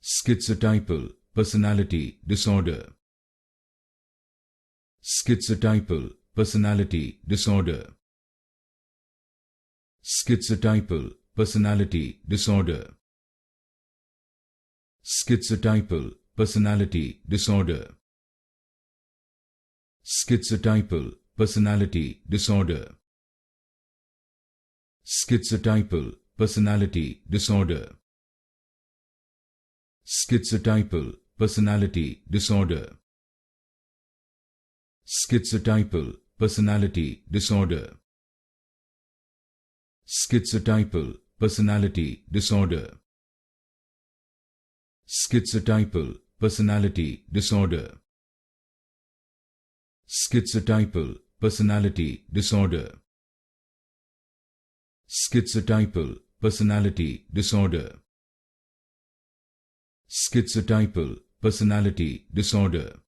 Schizotypal Personality Disorder. Schizotypal Personality Disorder. Schizotypal Personality Disorder. Schizotypal Personality Disorder. Schizotypal Personality Disorder. Schizotypal Personality Disorder. Schizotypal Personality Disorder. Schizotypal Personality Disorder. Schizotypal Personality Disorder. Schizotypal Personality Disorder. Schizotypal Personality Disorder. Schizotypal Personality Disorder. Schizotypal Personality Disorder.